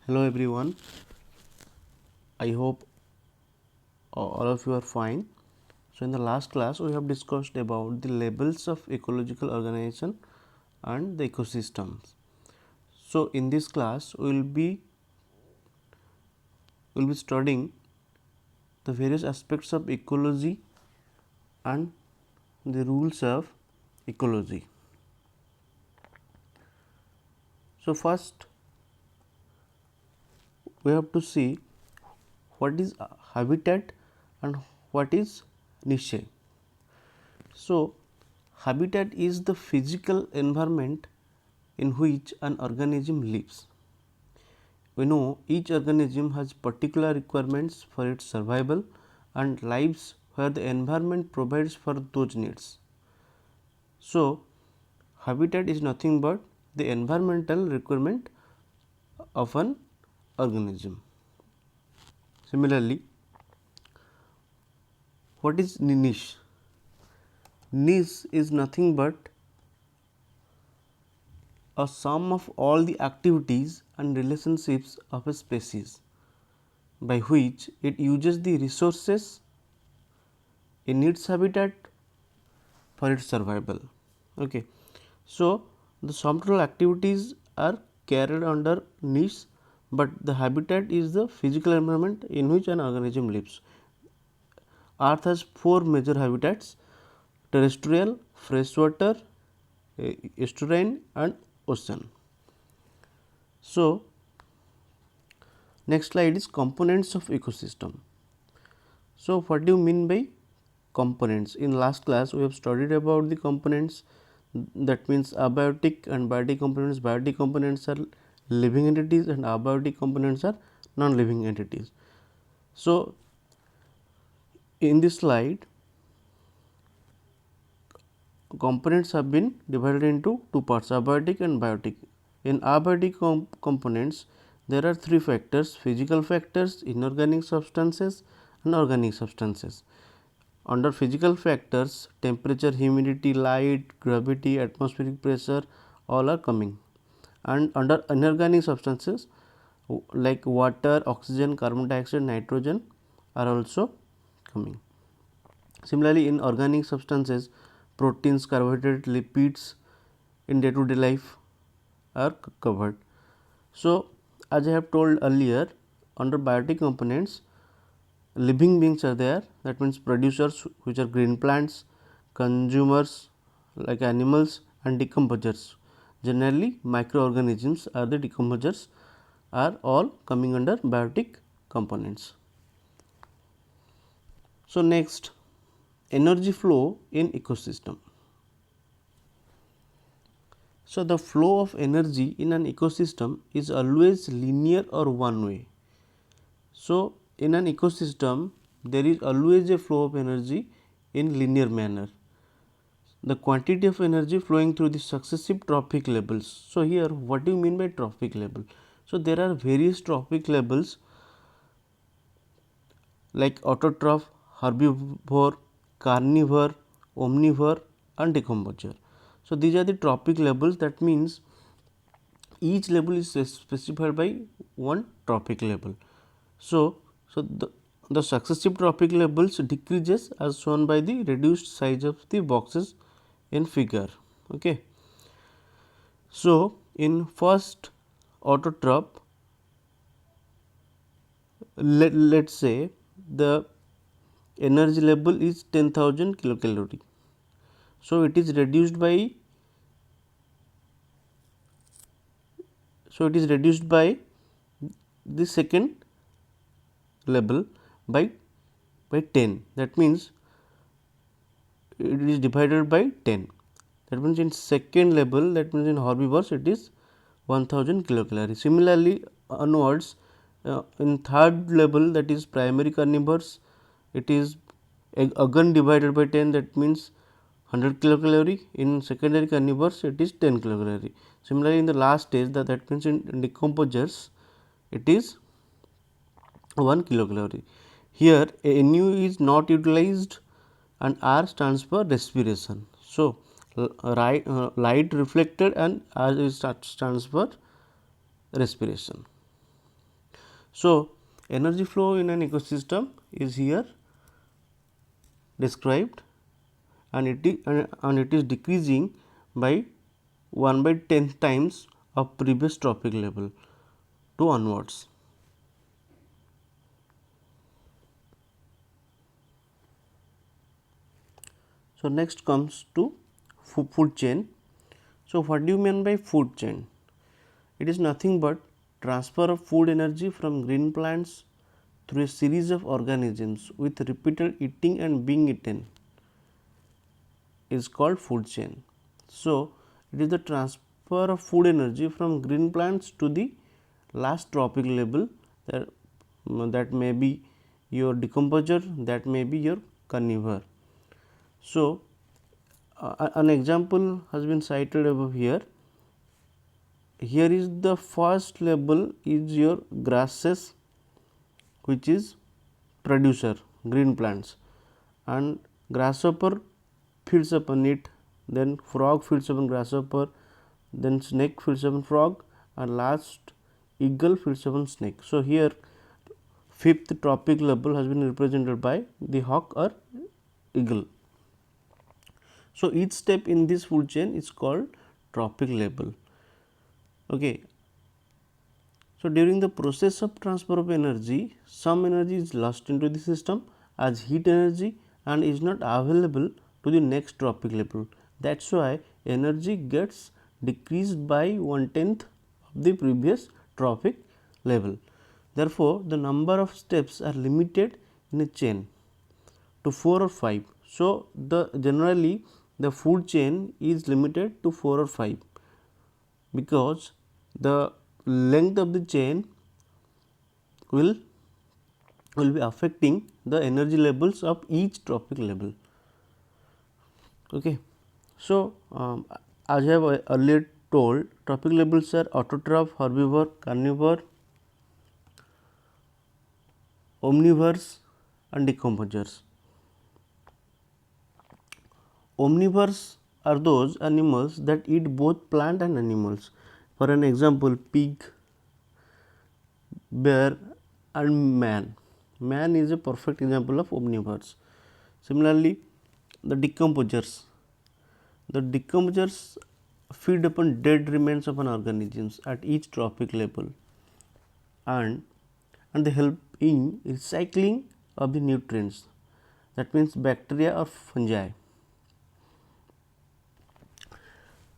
Hello everyone, I hope all of you are fine. So, in the last class we have discussed about the levels of ecological organization and the ecosystems. So, in this class we will be studying the various aspects of ecology and the rules of ecology. So, first we have to see what is habitat and what is niche. So, habitat is the physical environment in which an organism lives. We know each organism has particular requirements for its survival and lives where the environment provides for those needs. So, habitat is nothing but the environmental requirement of an organism. Similarly, what is niche? Niche is nothing but a sum of all the activities and relationships of a species by which it uses the resources in its habitat for its survival. Okay. So, the sum total activities are carried under niche, but the habitat is the physical environment in which an organism lives. Earth has four major habitats: terrestrial, freshwater, estuarine and ocean. So, next slide is components of ecosystem. So, what do you mean by components? In last class we have studied about the components, that means abiotic and biotic components. Biotic components are living entities and abiotic components are non-living entities. So, in this slide components have been divided into two parts, abiotic and biotic. In abiotic components there are three factors: physical factors, inorganic substances and organic substances. Under physical factors, temperature, humidity, light, gravity, atmospheric pressure all are coming, and under inorganic substances like water, oxygen, carbon dioxide, nitrogen are also coming. Similarly, in organic substances, proteins, carbohydrates, lipids in day to day life are covered. So, as I have told earlier, under biotic components living beings are there, that means producers which are green plants, consumers like animals and decomposers. Generally microorganisms are the decomposers, are all coming under biotic components. So, next, energy flow in ecosystem. So, the flow of energy in an ecosystem is always linear or one way. So, in an ecosystem there is always a flow of energy in linear manner. The quantity of energy flowing through the successive trophic levels. So, here what do you mean by trophic level? So, there are various trophic levels like autotroph, herbivore, carnivore, omnivore and decomposer. So, these are the trophic levels, that means each level is specified by one trophic level. So, the successive trophic levels decreases as shown by the reduced size of the boxes in figure. Okay. So, in first autotroph, let us say the energy level is 10,000 kilocalorie. So, it is reduced by the second level by 10, that means it is divided by 10, that means in second level, that means in herbivores it is 1000 kilocalorie. Similarly, onwards in third level, that is primary carnivores, it is again divided by 10, that means 100 kilocalorie. In secondary carnivores it is 10 kilocalorie. Similarly, in the last stage, that means in decomposers it is 1 kilocalorie. Here Nu is not utilized and R stands for respiration. So, light reflected and R stands for respiration. So, energy flow in an ecosystem is here described, and it is decreasing by 1 by 10 times of previous trophic level to onwards. So, next comes to food chain. So, what do you mean by food chain? It is nothing but transfer of food energy from green plants through a series of organisms with repeated eating and being eaten is called food chain. So, it is the transfer of food energy from green plants to the last trophic level, that may be your decomposer, that may be your carnivore. So, an example has been cited above here. Here is the first level is your grasses, which is producer green plants, and grasshopper feeds upon it, then frog feeds upon grasshopper, then snake feeds upon frog, and last eagle feeds upon snake. So, here fifth trophic level has been represented by the hawk or eagle. So, each step in this food chain is called trophic level. Okay. So, during the process of transfer of energy, some energy is lost into the system as heat energy and is not available to the next trophic level. That is why energy gets decreased by 1/10 of the previous trophic level. Therefore, the number of steps are limited in a chain to 4 or 5. So, generally the food chain is limited to 4 or 5, because the length of the chain will be affecting the energy levels of each trophic level. Okay. So, as I have earlier told, trophic levels are autotroph, herbivore, carnivore, omnivores and decomposers. Omnivores are those animals that eat both plant and animals. For an example, pig, bear and man. Man is a perfect example of omnivores. Similarly, the decomposers. The decomposers feed upon dead remains of an organisms at each trophic level, and they help in recycling of the nutrients, that means bacteria or fungi.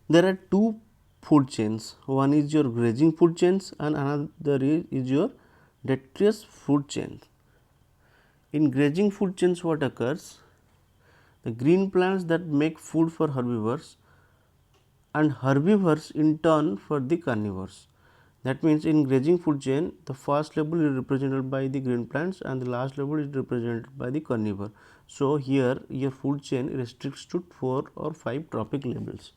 There are two food chains, one is your grazing food chains and another is your detritus food chain. In grazing food chains, what occurs? The green plants that make food for herbivores and herbivores in turn for the carnivores. That means, in grazing food chain, the first level is represented by the green plants and the last level is represented by the carnivore. So, here your food chain restricts to 4 or 5 trophic levels.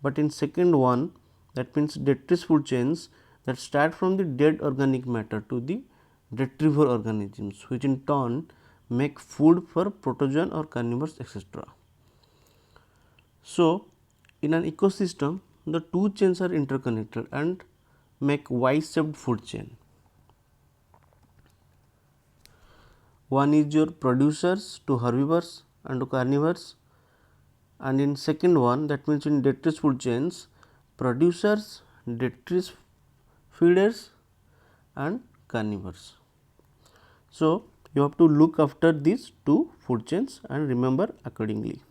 But in second one, that means detritus food chains, that start from the dead organic matter to the detrivore organisms, which in turn make food for protozoan or carnivores, etc. So, in an ecosystem, the two chains are interconnected and make Y-shaped food chain. One is your producers to herbivores and to carnivores, and in second one, that means in detritus food chains, producers, detritus feeders and carnivores. So, you have to look after these two food chains and remember accordingly.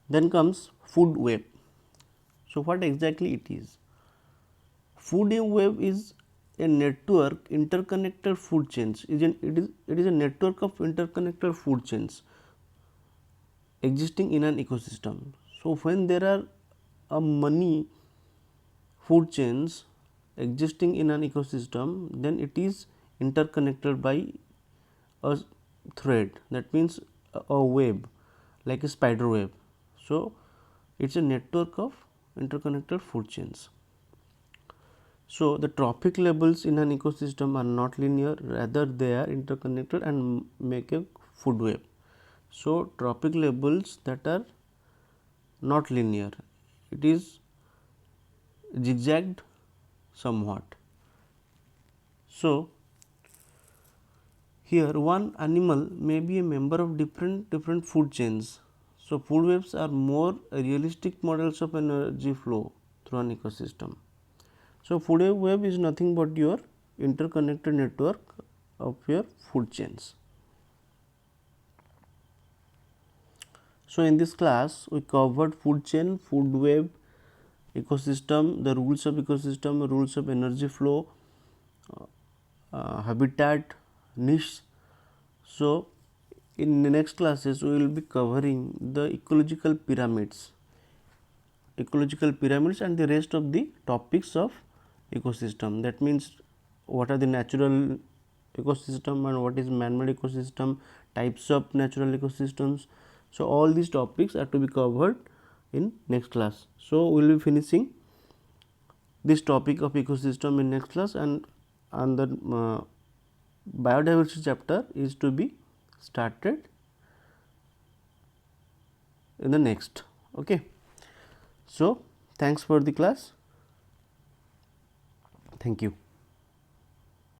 Then comes food web. So, what exactly it is? Food web is a network interconnected food chains. It is a network of interconnected food chains existing in an ecosystem. So, when there are many food chains existing in an ecosystem, then it is interconnected by a thread, that means a web, like a spider web. So, it is a network of interconnected food chains. So, the trophic levels in an ecosystem are not linear, rather they are interconnected and make a food web. So, trophic levels that are not linear, it is zigzagged somewhat. So, here one animal may be a member of different food chains. So, food webs are more realistic models of energy flow through an ecosystem. So, food web is nothing but your interconnected network of your food chains. So, in this class we covered food chain, food web, ecosystem, the rules of ecosystem, rules of energy flow, habitat, niche. So, in the next classes we will be covering the ecological pyramids and the rest of the topics of ecosystem. That means what are the natural ecosystem and what is man-made ecosystem, types of natural ecosystems. So, all these topics are to be covered in next class. So, we will be finishing this topic of ecosystem in next class, and the biodiversity chapter is to be started in the next. Okay. So, thanks for the class. Thank you.